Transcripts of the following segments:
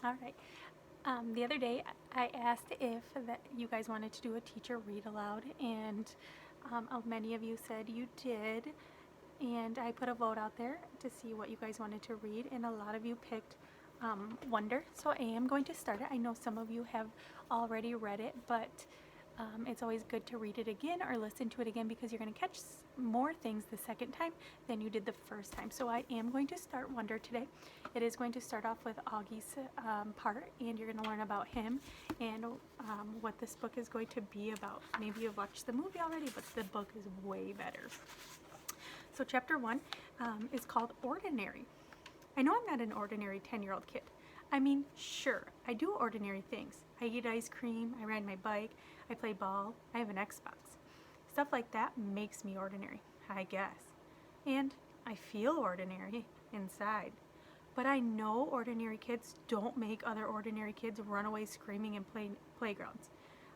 All right. The other day, I asked if that you guys wanted to do a teacher read aloud, and many of you said you did. And I put a vote out there to see what you guys wanted to read, and a lot of you picked Wonder. So I am going to start it. I know some of you have already read it, but it's always good to read it again or listen to it again because you're going to catch more things the second time than you did the first time. So I am going to start Wonder today. It is going to start off with Augie's part, and you're going to learn about him and what this book is going to be about. Maybe you've watched the movie already, but the book is way better. So chapter 1 is called Ordinary. I know I'm not an ordinary 10-year-old kid. I mean, sure, I do ordinary things. I eat ice cream, I ride my bike, I play ball, I have an Xbox. Stuff like that makes me ordinary, I guess. And I feel ordinary inside. But I know ordinary kids don't make other ordinary kids run away screaming in playgrounds.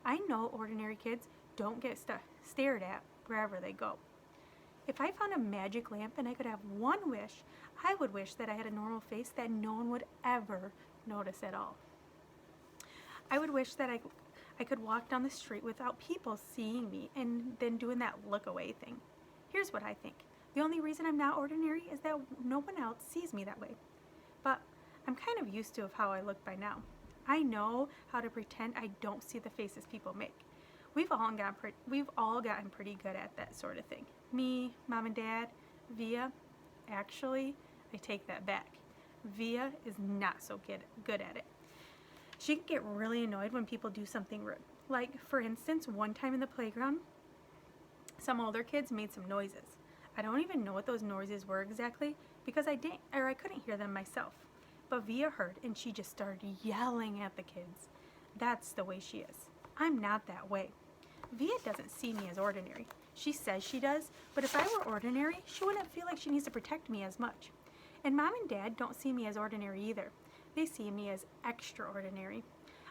I know ordinary kids don't get stared at wherever they go. If I found a magic lamp and I could have one wish, I would wish that I had a normal face that no one would ever notice at all. I would wish that I could walk down the street without people seeing me and then doing that look away thing. Here's what I think. The only reason I'm not ordinary is that no one else sees me that way. But I'm kind of used to how I look by now. I know how to pretend I don't see the faces people make. We've all gotten pretty good at that sort of thing. Me, Mom and Dad, Via. Actually, I take that back. Via is not so good at it. She can get really annoyed when people do something rude. Like, for instance, one time in the playground, some older kids made some noises. I don't even know what those noises were exactly because I couldn't hear them myself. But Via heard and she just started yelling at the kids. That's the way she is. I'm not that way. Via doesn't see me as ordinary. She says she does, but if I were ordinary, she wouldn't feel like she needs to protect me as much. And Mom and Dad don't see me as ordinary either. They see me as extraordinary.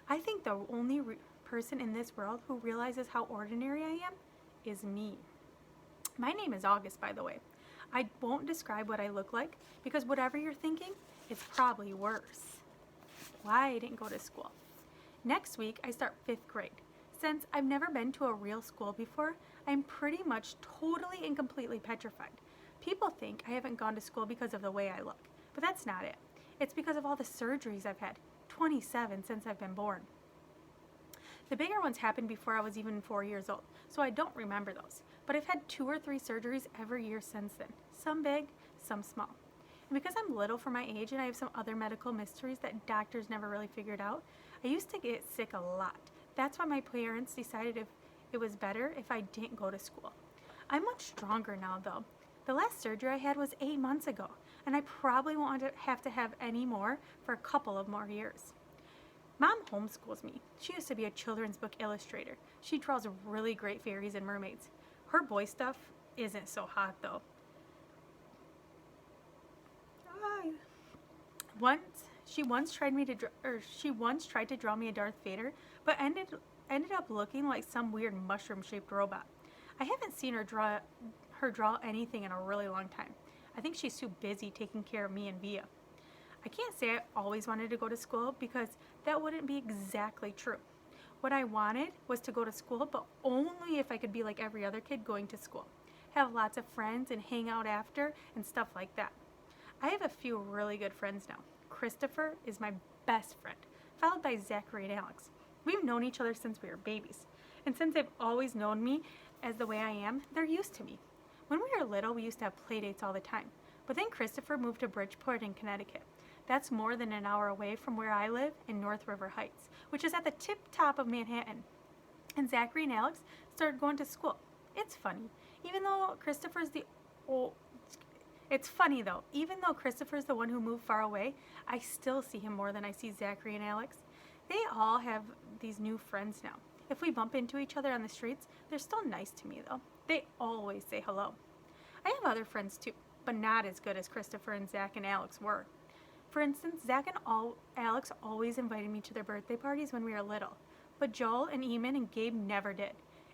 I think the only person in this world who realizes how ordinary I am is me. My name is August, by the way. I won't describe what I look like because whatever you're thinking, it's probably worse. Why I didn't go to school. Next week, I start 5th grade. Since I've never been to a real school before, I'm pretty much totally and completely petrified. People think I haven't gone to school because of the way I look, but that's not it. It's because of all the surgeries I've had, 27 since I've been born. The bigger ones happened before I was even 4 years old, so I don't remember those. But I've had 2 or 3 surgeries every year since then, some big, some small. And because I'm little for my age and I have some other medical mysteries that doctors never really figured out, I used to get sick a lot. That's why my parents decided if it was better if I didn't go to school. I'm much stronger now though. The last surgery I had was 8 months ago, and I probably won't have to have any more for a couple of more years. Mom homeschools me. She used to be a children's book illustrator. She draws really great fairies and mermaids. Her boy stuff isn't so hot though. She once tried to draw me a Darth Vader, but ended up looking like some weird mushroom-shaped robot. I haven't seen her draw anything in a really long time. I think she's too busy taking care of me and Via. I can't say I always wanted to go to school because that wouldn't be exactly true. What I wanted was to go to school, but only if I could be like every other kid going to school. Have lots of friends and hang out after and stuff like that. I have a few really good friends now. Christopher is my best friend, followed by Zachary and Alex. We've known each other since we were babies, and since they've always known me as the way I am, they're used to me. When we were little, we used to have play dates all the time, but then Christopher moved to Bridgeport in Connecticut. That's more than an hour away from where I live in North River Heights, which is at the tip top of Manhattan. And Zachary and Alex started going to school. It's funny, even though Christopher's the one who moved far away, I still see him more than I see Zachary and Alex. They all have these new friends now. If we bump into each other on the streets, they're still nice to me though. They always say hello. I have other friends too, but not as good as Christopher and Zach and Alex were. For instance, Zach and Alex always invited me to their birthday parties when we were little, but Joel and Eamon and Gabe never did.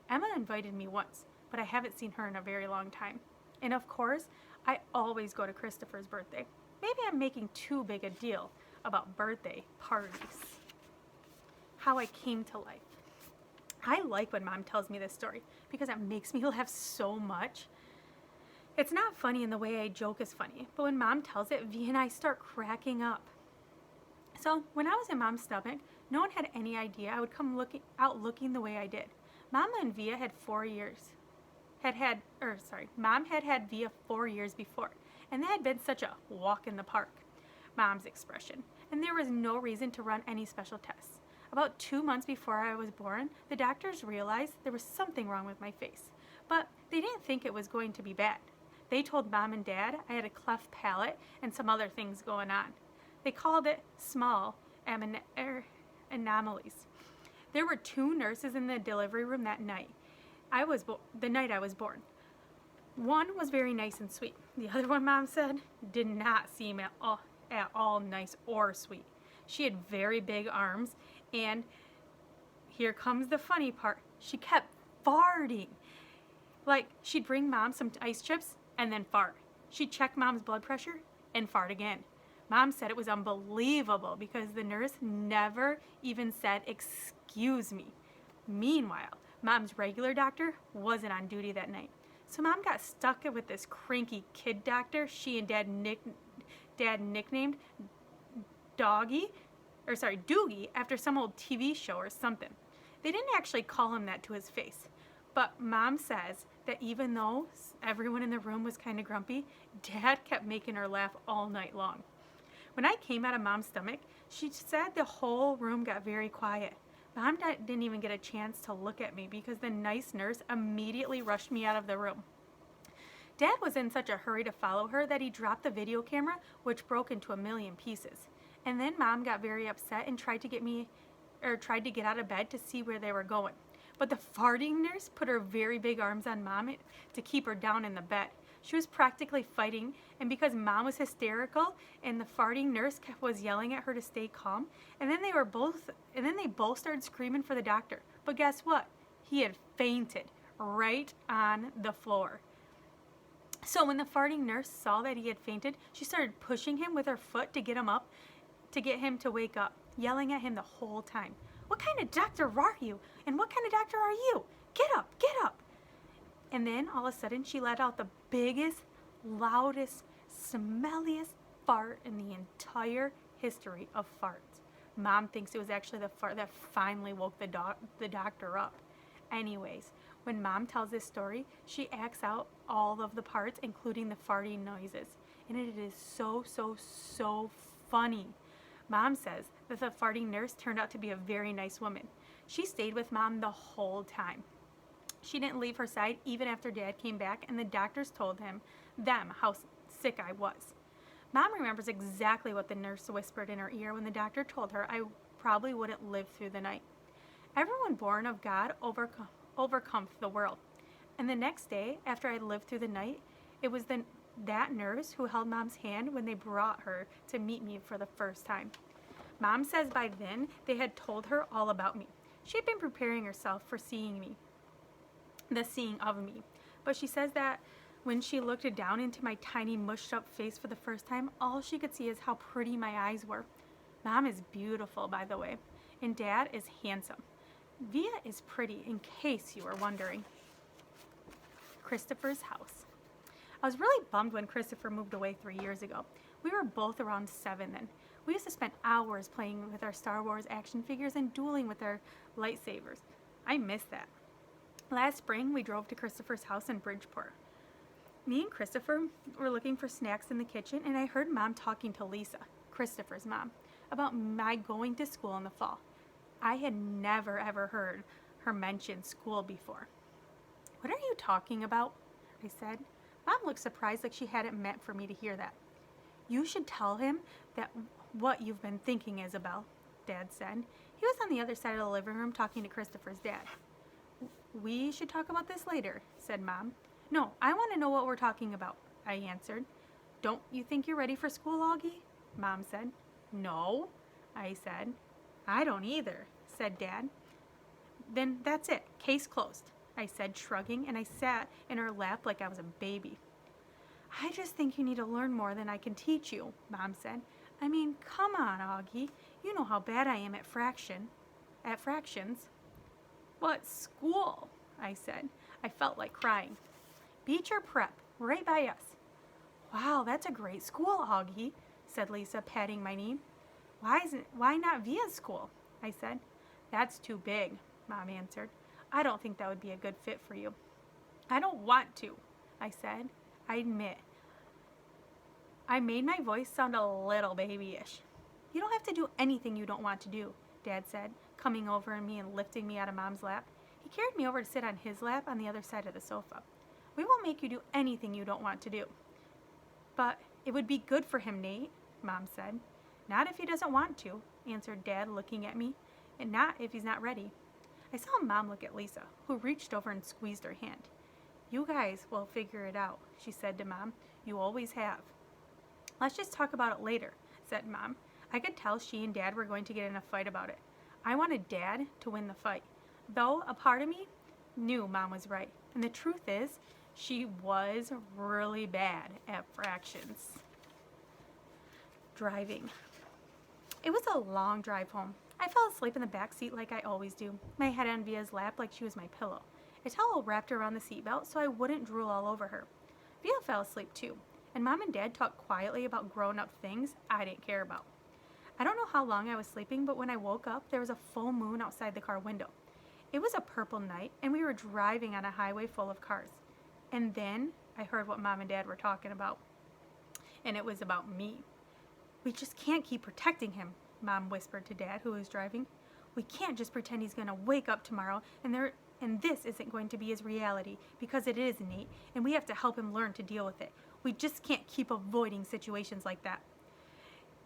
Emma invited me once, but I haven't seen her in a very long time. And of course, I always go to Christopher's birthday. Maybe I'm making too big a deal, about birthday parties. How I came to life. I like when Mom tells me this story because it makes me laugh so much. It's not funny in the way I joke is funny, but when Mom tells it, V and I start cracking up. So when I was in Mom's stomach, no one had any idea I would come looking the way I did. Mama and Via had 4 years. Mom had had Via 4 years before, and that had been such a walk in the park, Mom's expression, and there was no reason to run any special tests. About 2 months before I was born, the doctors realized there was something wrong with my face, but they didn't think it was going to be bad. They told Mom and Dad I had a cleft palate and some other things going on. They called it small anomalies. There were 2 nurses in the delivery room that night. The night I was born. One was very nice and sweet. The other one, Mom said, did not seem at all nice or sweet. She had very big arms, and here comes the funny part. She kept farting. Like, she'd bring Mom some ice chips and then fart. She'd check Mom's blood pressure and fart again. Mom said it was unbelievable because the nurse never even said, "Excuse me." Meanwhile, Mom's regular doctor wasn't on duty that night. So Mom got stuck with this cranky kid doctor she and Dad nicknamed Doogie after some old TV show or something. They didn't actually call him that to his face. But Mom says that even though everyone in the room was kind of grumpy, Dad kept making her laugh all night long. When I came out of Mom's stomach, she said the whole room got very quiet. Mom didn't even get a chance to look at me because the nice nurse immediately rushed me out of the room. Dad was in such a hurry to follow her that he dropped the video camera, which broke into a million pieces. And then Mom got very upset and tried to get out of bed to see where they were going. But the farting nurse put her very big arms on Mom to keep her down in the bed. She was practically fighting, and because Mom was hysterical and the farting nurse was yelling at her to stay calm, and then they both started screaming for the doctor. But guess what? He had fainted right on the floor. So when the farting nurse saw that he had fainted, she started pushing him with her foot to get him to wake up, yelling at him the whole time. "What kind of doctor are you? And what kind of doctor are you? Get up, get up." And then all of a sudden she let out the biggest, loudest, smelliest fart in the entire history of farts. Mom thinks it was actually the fart that finally woke the doctor up. Anyways, when Mom tells this story, she acts out all of the parts, including the farting noises. And it is so, so, so funny. Mom says that the farting nurse turned out to be a very nice woman. She stayed with Mom the whole time. She didn't leave her side even after Dad came back and the doctors told them how sick I was. Mom remembers exactly what the nurse whispered in her ear when the doctor told her I probably wouldn't live through the night. Everyone born of God overcomes the world. And the next day, after I lived through the night, it was that nurse who held Mom's hand when they brought her to meet me for the first time. Mom says by then they had told her all about me. She had been preparing herself for the seeing of me. But she says that when she looked down into my tiny mushed up face for the first time, all she could see is how pretty my eyes were. Mom is beautiful, by the way, and Dad is handsome. Via is pretty, in case you were wondering. Christopher's house. I was really bummed when Christopher moved away 3 years ago. We were both around 7 then. We used to spend hours playing with our Star Wars action figures and dueling with our lightsabers. I miss that. Last spring, we drove to Christopher's house in Bridgeport. Me and Christopher were looking for snacks in the kitchen, and I heard Mom talking to Lisa, Christopher's mom, about my going to school in the fall. I had never ever heard her mention school before. "What are you talking about?" I said. Mom looked surprised, like she hadn't meant for me to hear that. "You should tell him that what you've been thinking, Isabel," Dad said. He was on the other side of the living room talking to Christopher's dad. "We should talk about this later," said Mom. "No, I want to know what we're talking about," I answered. "Don't you think you're ready for school, Augie?" Mom said. "No," I said. "I don't either," said Dad. "Then that's it. Case closed," I said, shrugging, and I sat in her lap like I was a baby. "I just think you need to learn more than I can teach you," Mom said. I mean, come on, Augie. You know how bad I am at fractions. What school? I said. I felt like crying. Beecher Prep, right by us. Wow, that's a great school, Augie, said Lisa, patting my knee. Why not Via School? I said. That's too big, Mom answered. I don't think that would be a good fit for you. I don't want to, I said. I admit. I made my voice sound a little babyish. You don't have to do anything you don't want to do, Dad said, coming over on me and lifting me out of Mom's lap. He carried me over to sit on his lap on the other side of the sofa. We won't make you do anything you don't want to do. But it would be good for him, Nate, Mom said. Not if he doesn't want to, answered Dad, looking at me, and not if he's not ready. I saw Mom look at Lisa, who reached over and squeezed her hand. You guys will figure it out, she said to Mom. You always have. Let's just talk about it later, said Mom. I could tell she and Dad were going to get in a fight about it. I wanted Dad to win the fight, though a part of me knew Mom was right. And the truth is, she was really bad at fractions. Driving. It was a long drive home. I fell asleep in the back seat like I always do, my head on Via's lap like she was my pillow. A towel wrapped around the seatbelt so I wouldn't drool all over her. Via fell asleep too, and Mom and Dad talked quietly about grown-up things I didn't care about. I don't know how long I was sleeping, but when I woke up, there was a full moon outside the car window. It was a purple night, and we were driving on a highway full of cars. And then I heard what Mom and Dad were talking about, and it was about me. We just can't keep protecting him, Mom whispered to Dad, who was driving. We can't just pretend he's going to wake up tomorrow and this isn't going to be his reality, because it is, Nate, and we have to help him learn to deal with it. We just can't keep avoiding situations like that.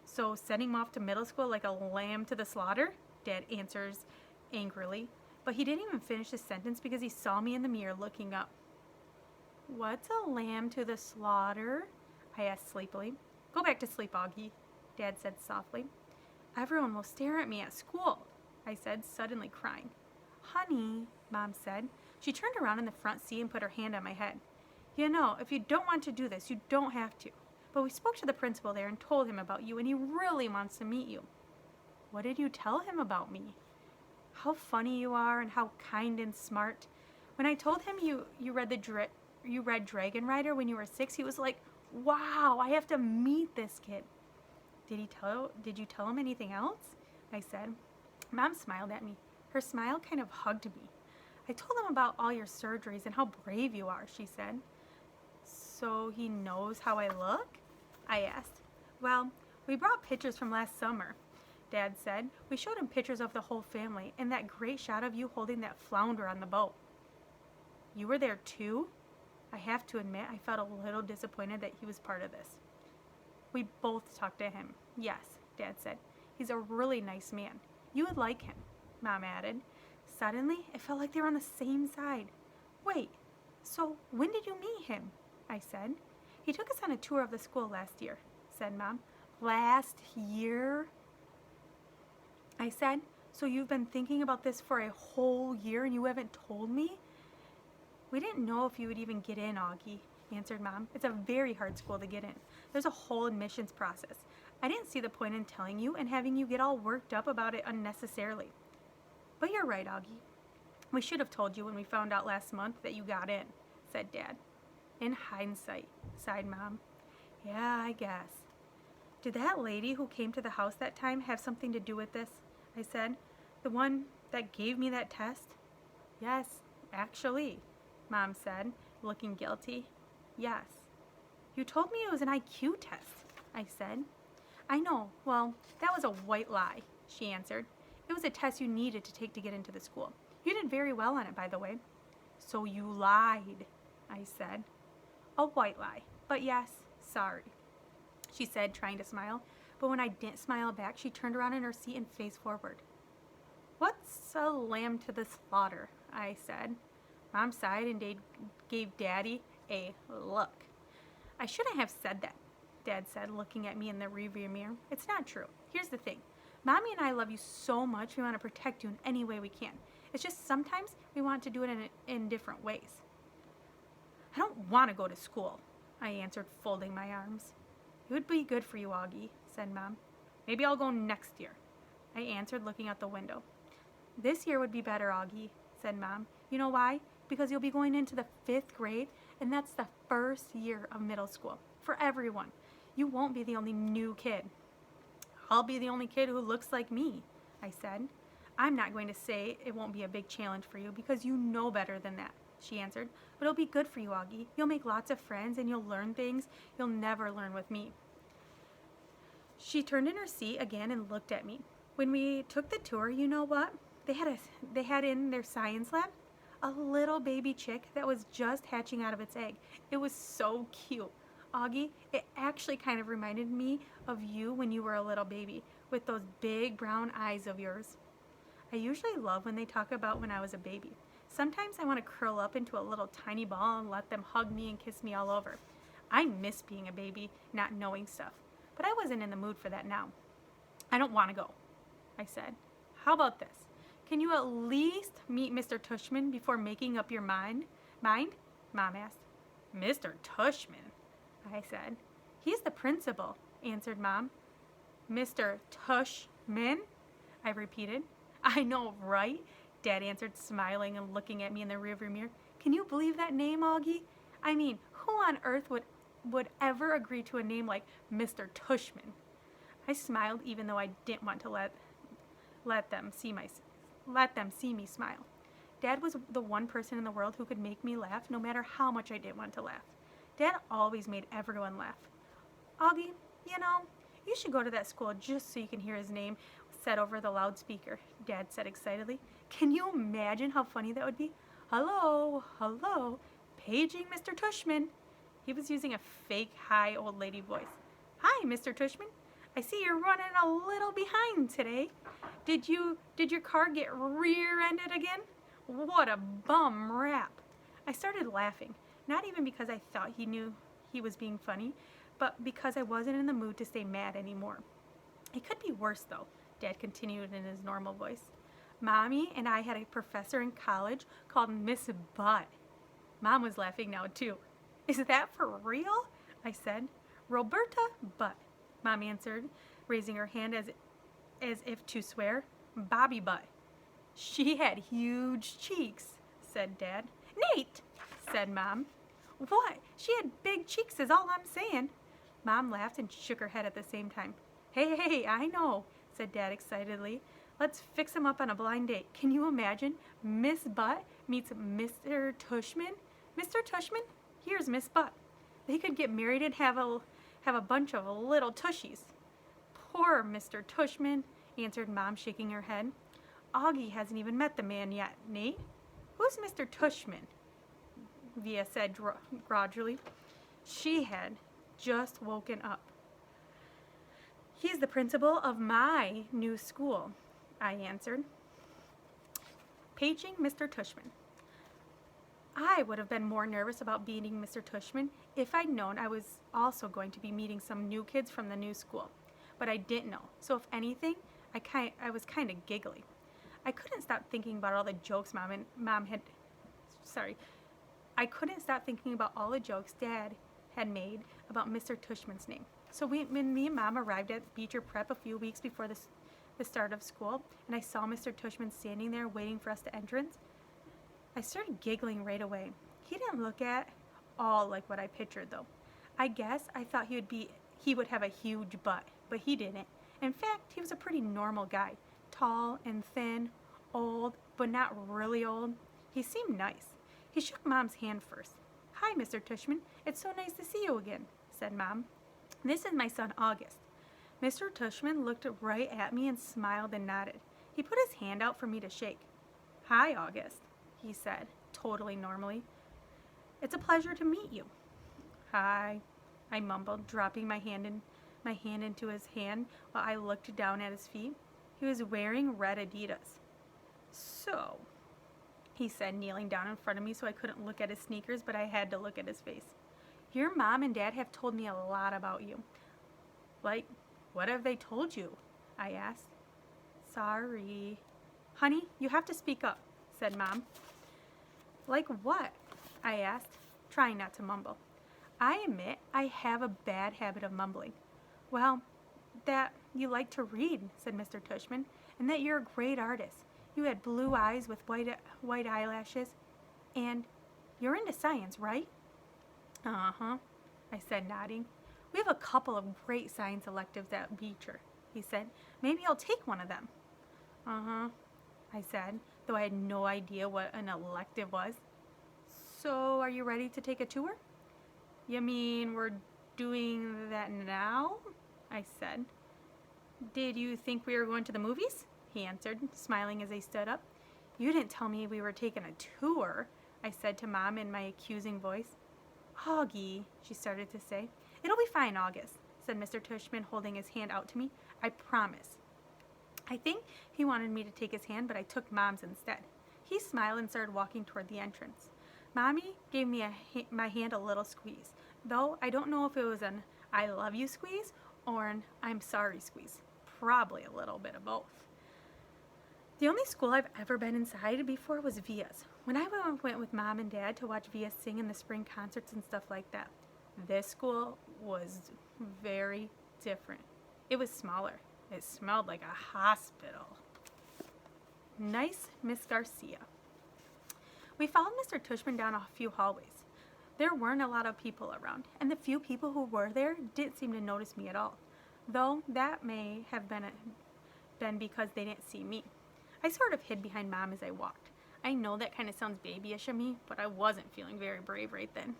So sending him off to middle school like a lamb to the slaughter? Dad answers angrily, but he didn't even finish his sentence because he saw me in the mirror looking up. What's a lamb to the slaughter? I asked sleepily. Go back to sleep, Augie, Dad said softly. Everyone will stare at me at school, I said, suddenly crying. Honey, Mom said. She turned around in the front seat and put her hand on my head. You know, if you don't want to do this, you don't have to. But we spoke to the principal there and told him about you, and he really wants to meet you. What did you tell him about me? How funny you are and how kind and smart. When I told him you read Dragon Rider when you were 6, he was like, wow, I have to meet this kid. Did you tell him anything else? I said. Mom smiled at me. Her smile kind of hugged me. I told him about all your surgeries and how brave you are, she said. So he knows how I look? I asked. Well, we brought pictures from last summer, Dad said. We showed him pictures of the whole family and that great shot of you holding that flounder on the boat. You were there too? I have to admit, I felt a little disappointed that he was part of this. We both talked to him. Yes, Dad said. He's a really nice man. You would like him, Mom added. Suddenly, it felt like they were on the same side. Wait, so when did you meet him? I said. He took us on a tour of the school last year, said Mom. Last year? I said. So you've been thinking about this for a whole year and you haven't told me? We didn't know if you would even get in, Augie, answered Mom. It's a very hard school to get in. There's a whole admissions process. I didn't see the point in telling you and having you get all worked up about it unnecessarily. But you're right, Augie. We should have told you when we found out last month that you got in, said Dad. In hindsight, sighed Mom. Yeah, I guess. Did that lady who came to the house that time have something to do with this? I said. The one that gave me that test? Yes, actually, Mom said, looking guilty. Yes. You told me it was an IQ test, I said. I know. Well, that was a white lie, she answered. It was a test you needed to take to get into the school. You did very well on it, by the way. So you lied, I said. A white lie. But yes, sorry, she said, trying to smile. But when I didn't smile back, she turned around in her seat and faced forward. What's a lamb to the slaughter? I said. Mom sighed and gave Daddy a look. I shouldn't have said that, Dad said, looking at me in the rearview mirror. It's not true. Here's the thing. Mommy and I love you so much, we want to protect you in any way we can. It's just sometimes we want to do it in different ways. I don't want to go to school, I answered, folding my arms. It would be good for you, Augie, said Mom. Maybe I'll go next year, I answered, looking out the window. This year would be better, Augie, said Mom. You know why? Because you'll be going into the 5th grade, and that's the first year of middle school for everyone. You won't be the only new kid. I'll be the only kid who looks like me, I said. I'm not going to say it won't be a big challenge for you because you know better than that, she answered. But it'll be good for you, Augie. You'll make lots of friends and you'll learn things you'll never learn with me. She turned in her seat again and looked at me. When we took the tour, you know what? They had in their science lab a little baby chick that was just hatching out of its egg. It was so cute. Augie, it actually kind of reminded me of you when you were a little baby, with those big brown eyes of yours. I usually love when they talk about when I was a baby. Sometimes I want to curl up into a little tiny ball and let them hug me and kiss me all over. I miss being a baby, not knowing stuff. But I wasn't in the mood for that now. I don't want to go, I said. How about this? Can you at least meet Mr. Tushman before making up your mind? Mom asked. Mr. Tushman, I said. He's the principal, answered Mom. Mr. Tushman, I repeated. I know, right? Dad answered, smiling and looking at me in the rearview mirror. Can you believe that name, Augie? I mean, who on earth would ever agree to a name like Mr. Tushman? I smiled even though I didn't want to let them see me smile. Dad was the one person in the world who could make me laugh no matter how much I didn't want to laugh. Dad always made everyone laugh. Augie, you should go to that school just so you can hear his name said over the loudspeaker, Dad said excitedly. Can you imagine how funny that would be? Hello, paging Mr. Tushman. He was using a fake high old lady voice. Hi, Mr. Tushman. I see you're running a little behind today. Did your car get rear-ended again? What a bum rap. I started laughing, not even because I thought he knew he was being funny, but because I wasn't in the mood to stay mad anymore. It could be worse, though, Dad continued in his normal voice. Mommy and I had a professor in college called Miss Butt. Mom was laughing now, too. Is that for real? I said. Roberta Butt, Mom answered, raising her hand as if to swear. Bobby Butt. She had huge cheeks, said Dad. Nate, said Mom. What? She had big cheeks is all I'm saying. Mom laughed and shook her head at the same time. Hey, I know, said Dad excitedly. Let's fix him up on a blind date. Can you imagine? Miss Butt meets Mr. Tushman. Mr. Tushman, here's Miss Butt. They could get married and have a bunch of little tushies. Poor Mr. Tushman, answered Mom, shaking her head. Augie hasn't even met the man yet, Nate. Who's Mr. Tushman? Via said gradually. She had just woken up. He's the principal of my new school, I answered. Paging Mr. Tushman. I would have been more nervous about meeting Mr. Tushman if I'd known I was also going to be meeting some new kids from the new school. But I didn't know, so if anything, I was kind of giggly. I couldn't stop thinking about all the jokes I couldn't stop thinking about all the jokes Dad had made about Mr. Tushman's name. So when me and Mom arrived at Beecher Prep a few weeks before the start of school, and I saw Mr. Tushman standing there waiting for us to entrance, I started giggling right away. He didn't look at all like what I pictured, though. I guess I thought he would have a huge butt, but he didn't. In fact, he was a pretty normal guy, tall and thin, old, but not really old. He seemed nice. He shook Mom's hand first. Hi, Mr. Tushman. It's so nice to see you again, said Mom. This is my son, August. Mr. Tushman looked right at me and smiled and nodded. He put his hand out for me to shake. Hi, August, he said, totally normally. It's a pleasure to meet you. Hi, I mumbled, dropping my hand into his hand while I looked down at his feet. He was wearing red Adidas. So, he said, kneeling down in front of me so I couldn't look at his sneakers, but I had to look at his face. Your mom and dad have told me a lot about you. Like, what have they told you? I asked. Sorry. Honey, you have to speak up, said Mom. Like what? I asked, trying not to mumble. I admit I have a bad habit of mumbling. Well, that you like to read, said Mr. Tushman, and that you're a great artist. You had blue eyes with white eyelashes, and you're into science, right? Uh-huh, I said, nodding. We have a couple of great science electives at Beecher, he said. Maybe I'll take one of them. Uh-huh, I said, though I had no idea what an elective was. So, are you ready to take a tour? You mean we're doing that now? I said. Did you think we were going to the movies? He answered, smiling as I stood up. You didn't tell me we were taking a tour, I said to Mom in my accusing voice. Augie, she started to say. It'll be fine, August, said Mr. Tushman, holding his hand out to me. I promise. I think he wanted me to take his hand, but I took Mom's instead. He smiled and started walking toward the entrance. Mommy gave me my hand a little squeeze, though I don't know if it was an I love you squeeze or an I'm sorry squeeze. Probably a little bit of both. The only school I've ever been inside before was Via's. When I went with Mom and Dad to watch Via sing in the spring concerts and stuff like that. This school was very different. It was smaller. It smelled like a hospital. Nice Miss Garcia. We followed Mr. Tushman down a few hallways. There weren't a lot of people around, and the few people who were there didn't seem to notice me at all, though that may have been because they didn't see me. I sort of hid behind Mom as I walked. I know that kind of sounds babyish of me, but I wasn't feeling very brave right then.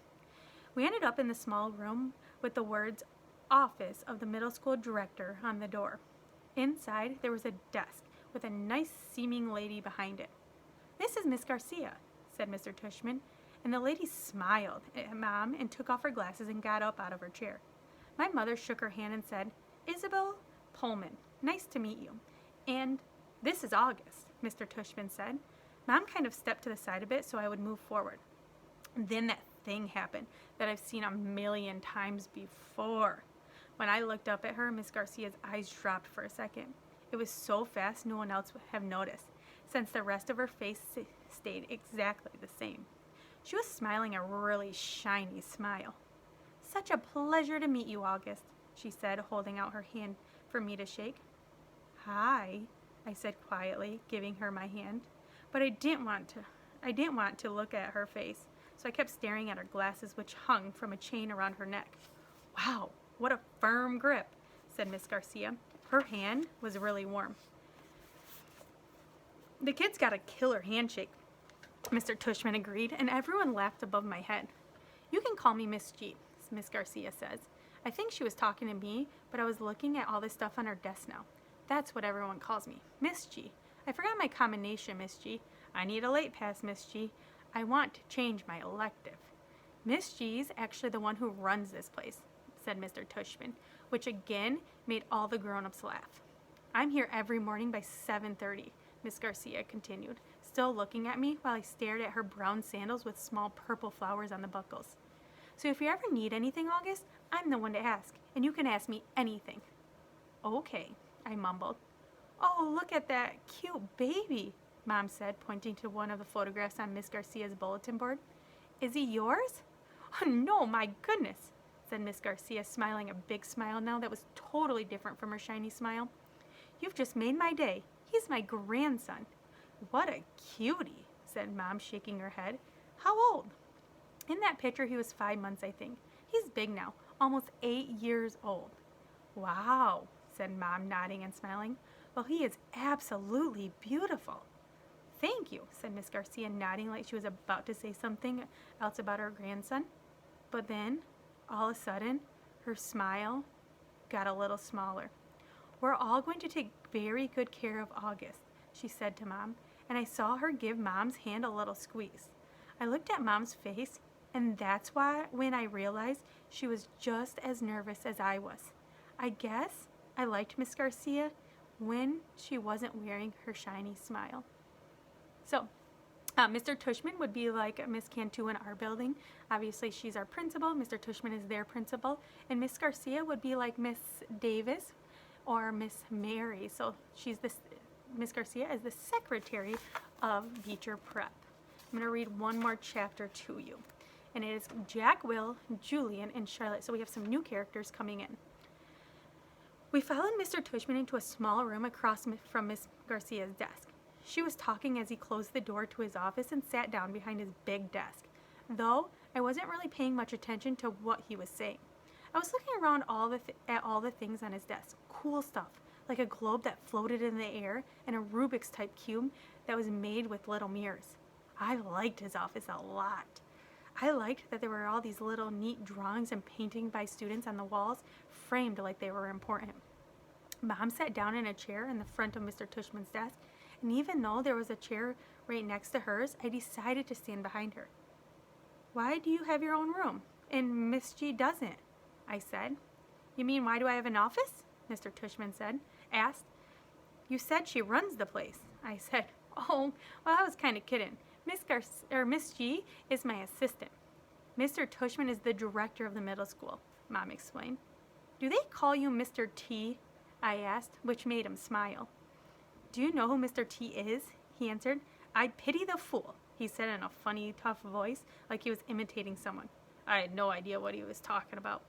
We ended up in the small room with the words Office of the Middle School Director on the door. Inside, there was a desk with a nice seeming lady behind it. This is Miss Garcia, said Mr. Tushman, and the lady smiled at Mom and took off her glasses and got up out of her chair. My mother shook her hand and said, Isabel Pullman, nice to meet you. And this is August, Mr. Tushman said. Mom kind of stepped to the side a bit so I would move forward. And then that thing happened that I've seen a million times before. When I looked up at her, Miss Garcia's eyes dropped for a second. It was so fast no one else would have noticed, since the rest of her face stayed exactly the same. She was smiling a really shiny smile. Such a pleasure to meet you, August, she said, holding out her hand for me to shake. Hi, I said quietly, giving her my hand. But I didn't want to look at her face, so I kept staring at her glasses, which hung from a chain around her neck. Wow, what a firm grip, said Miss Garcia. Her hand was really warm. The kid's got a killer handshake, Mr. Tushman agreed, and everyone laughed above my head. You can call me Miss G, Miss Garcia says. I think she was talking to me, but I was looking at all this stuff on her desk now. That's what everyone calls me, Miss G. I forgot my combination, Miss G. I need a late pass, Miss G. I want to change my elective. Miss G's actually the one who runs this place, said Mr. Tushman, which again made all the grown-ups laugh. I'm here every morning by 7:30, Miss Garcia continued, still looking at me while I stared at her brown sandals with small purple flowers on the buckles. So if you ever need anything, August, I'm the one to ask, and you can ask me anything. Okay, I mumbled. Oh, look at that cute baby, Mom said, pointing to one of the photographs on Miss Garcia's bulletin board. Is he yours? Oh, no, my goodness, said Miss Garcia, smiling a big smile now that was totally different from her shiny smile. You've just made my day. He's my grandson. What a cutie, said Mom, shaking her head. How old? In that picture, he was 5 months, I think. He's big now, almost 8 years old. Wow, said Mom, nodding and smiling. Well, he is absolutely beautiful. Thank you, said Miss Garcia, nodding like she was about to say something else about her grandson. But then, all of a sudden, her smile got a little smaller. We're all going to take very good care of August, she said to Mom, and I saw her give Mom's hand a little squeeze. I looked at Mom's face, and that's when I realized she was just as nervous as I was. I guess I liked Miss Garcia when she wasn't wearing her shiny smile. So, Mr. Tushman would be like Miss Cantu in our building. Obviously, she's our principal. Mr. Tushman is their principal. And Miss Garcia would be like Miss Davis or Miss Mary. So Miss Garcia is the secretary of Beecher Prep. I'm going to read one more chapter to you. And it is Jack, Will, Julian, and Charlotte. So we have some new characters coming in. We followed Mr. Tushman into a small room across from Miss Garcia's desk. She was talking as he closed the door to his office and sat down behind his big desk, though I wasn't really paying much attention to what he was saying. I was looking around at all the things on his desk. Cool stuff, like a globe that floated in the air and a Rubik's type cube that was made with little mirrors. I liked his office a lot. I liked that there were all these little neat drawings and paintings by students on the walls, framed like they were important. Mom sat down in a chair in the front of Mr. Tushman's desk, and even though there was a chair right next to hers, I decided to stand behind her. "Why do you have your own room, and Miss G doesn't?" I said. "You mean, why do I have an office?" Mr. Tushman asked. "You said she runs the place." I said. "Oh, well, I was kind of kidding. Miss G is my assistant. Mr. Tushman is the director of the middle school," Mom explained. "Do they call you Mr. T?" I asked, which made him smile. "Do you know who Mr. T is?" he answered. "I pity the fool," he said in a funny, tough voice, like he was imitating someone. I had no idea what he was talking about.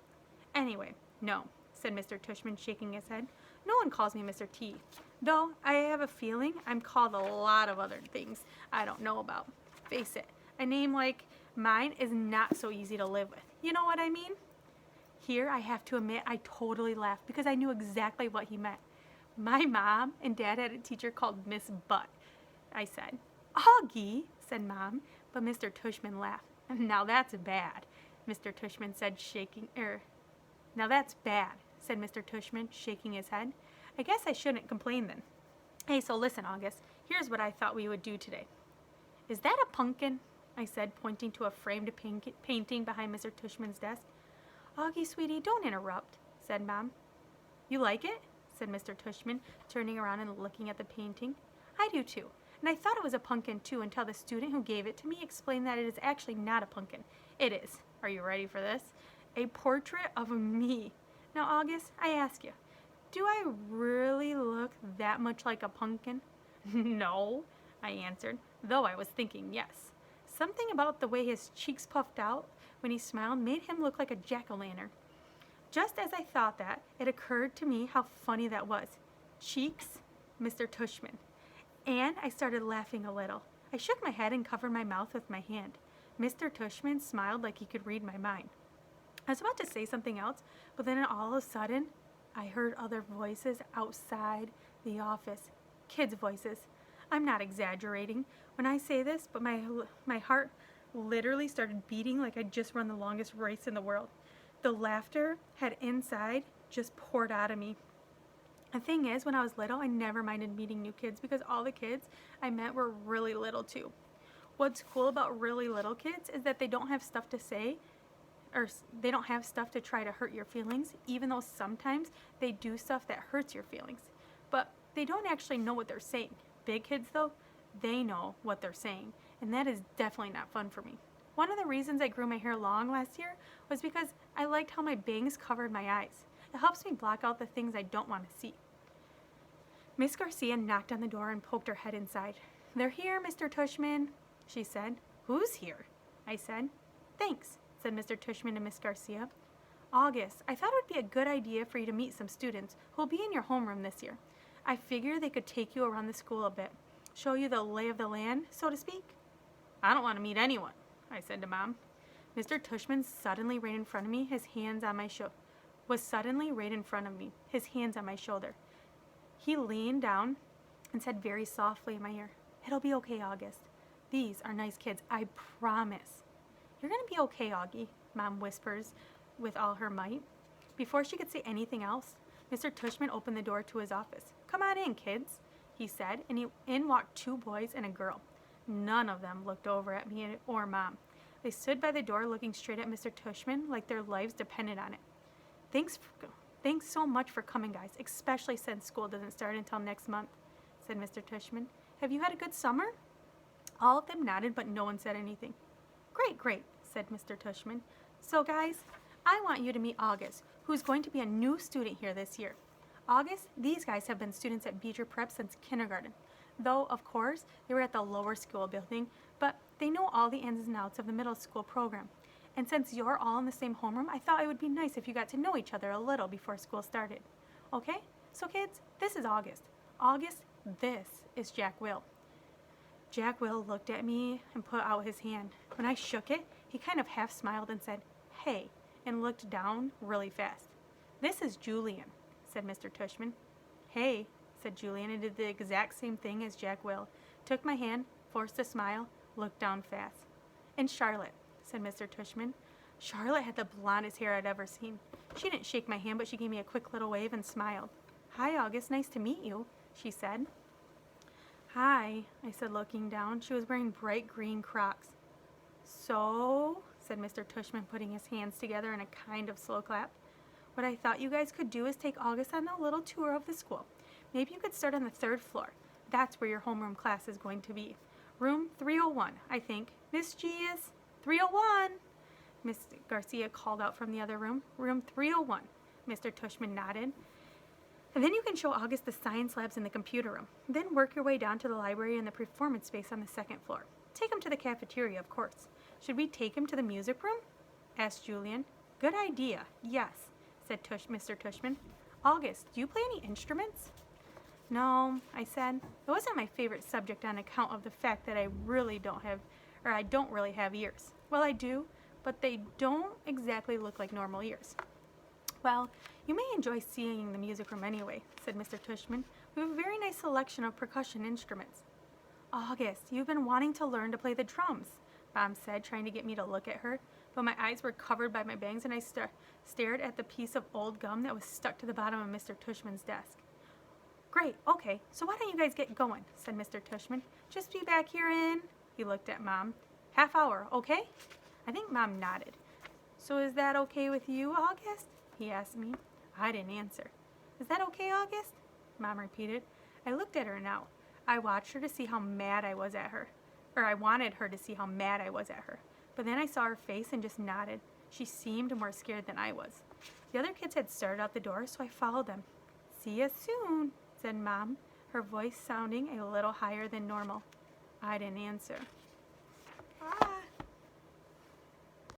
"Anyway, no," said Mr. Tushman, shaking his head. "No one calls me Mr. T, though I have a feeling I'm called a lot of other things I don't know about. Face it, a name like mine is not so easy to live with. You know what I mean?" Here, I have to admit, I totally laughed because I knew exactly what he meant. "My mom and dad had a teacher called Miss Butt," I said. "Augie," said Mom, but Mr. Tushman laughed. "Now that's bad," Mr. Tushman said, "Now that's bad," said Mr. Tushman, shaking his head. "I guess I shouldn't complain then. Hey, so listen, August, here's what I thought we would do today." "Is that a pumpkin?" I said, pointing to a framed painting behind Mr. Tushman's desk. "Augie, sweetie, don't interrupt," said Mom. "You like it?" said Mr. Tushman, turning around and looking at the painting. "I do too, and I thought it was a pumpkin too until the student who gave it to me explained that it is actually not a pumpkin. It is, are you ready for this? A portrait of me. Now, August, I ask you, do I really look that much like a pumpkin?" "No," I answered, though I was thinking yes. Something about the way his cheeks puffed out when he smiled made him look like a jack-o'-lantern. Just as I thought that, it occurred to me how funny that was. Cheeks, Mr. Tushman. And I started laughing a little. I shook my head and covered my mouth with my hand. Mr. Tushman smiled like he could read my mind. I was about to say something else, but then all of a sudden, I heard other voices outside the office. Kids' voices. I'm not exaggerating when I say this, but my heart literally started beating like I'd just run the longest race in the world. The laughter had inside just poured out of me. The thing is, when I was little, I never minded meeting new kids because all the kids I met were really little too. What's cool about really little kids is that they don't have stuff to say, or they don't have stuff to try to hurt your feelings, even though sometimes they do stuff that hurts your feelings. But they don't actually know what they're saying. Big kids, though, they know what they're saying, and that is definitely not fun for me. One of the reasons I grew my hair long last year was because I liked how my bangs covered my eyes. It helps me block out the things I don't want to see. Miss Garcia knocked on the door and poked her head inside. "They're here, Mr. Tushman," she said. "Who's here?" I said. "Thanks," said Mr. Tushman to Miss Garcia. "August, I thought it would be a good idea for you to meet some students who will be in your homeroom this year. I figure they could take you around the school a bit, show you the lay of the land, so to speak." "I don't want to meet anyone," I said to Mom. Mr. Tushman suddenly right in front of me, his hands on my shoulder. He leaned down and said very softly in my ear, "It'll be okay, August. These are nice kids, I promise." "You're going to be okay, Augie," Mom whispers with all her might. Before she could say anything else, Mr. Tushman opened the door to his office. "Come on in, kids," he said, and in walked two boys and a girl. None of them looked over at me or Mom. They stood by the door looking straight at Mr. Tushman like their lives depended on it. Thanks so much for coming, guys, especially since school doesn't start until next month," said Mr. Tushman. "Have you had a good summer?" All of them nodded, but no one said anything. Great, said Mr. Tushman. "So, guys, I want you to meet August, who's going to be a new student here this year. August, these guys have been students at Beecher Prep since kindergarten, though, of course, they were at the lower school building, but they know all the ins and outs of the middle school program. And since you're all in the same homeroom, I thought it would be nice if you got to know each other a little before school started. Okay? So kids, this is August. August, this is Jack Will. Jack Will looked at me and put out his hand. When I shook it, he kind of half smiled and said, "Hey," and looked down really fast. "This is Julian," said Mr. Tushman. "Hey," said Julian, and did the exact same thing as Jack Will. Took my hand, forced a smile, looked down fast. "And Charlotte," said Mr. Tushman. Charlotte had the blondest hair I'd ever seen. She didn't shake my hand, but she gave me a quick little wave and smiled. "Hi, August, nice to meet you," she said. "Hi," I said, looking down. She was wearing bright green Crocs. "So," said Mr. Tushman, putting his hands together in a kind of slow clap, "what I thought you guys could do is take August on a little tour of the school. Maybe you could start on the 3rd floor. That's where your homeroom class is going to be. Room 301, I think. Miss G is 301. Miss Garcia called out from the other room. "Room 301. Mr. Tushman nodded. "And then you can show August the science labs in the computer room. Then work your way down to the library and the performance space on the 2nd floor. Take him to the cafeteria, of course." "Should we take him to the music room?" asked Julian. "Good idea, yes," said Mr. Tushman. "August, do you play any instruments?" "No," I said. "It wasn't my favorite subject on account of the fact that I don't really have ears. Well, I do, but they don't exactly look like normal ears." "Well, you may enjoy seeing the music room anyway," said Mr. Tushman. "We have a very nice selection of percussion instruments." "August, you've been wanting to learn to play the drums," Mom said, trying to get me to look at her, but my eyes were covered by my bangs and I stared at the piece of old gum that was stuck to the bottom of Mr. Tushman's desk. "Great, okay, so why don't you guys get going," said Mr. Tushman. "Just be back here in," he looked at Mom, "half hour, okay?" I think Mom nodded. "So is that okay with you, August?" he asked me. I didn't answer. "Is that okay, August?" Mom repeated. I looked at her now. I watched her to see how mad I was at her. Or I wanted her to see how mad I was at her. But then I saw her face and just nodded. She seemed more scared than I was. The other kids had started out the door, so I followed them. "See you soon," said Mom, her voice sounding a little higher than normal. I didn't answer. Bye.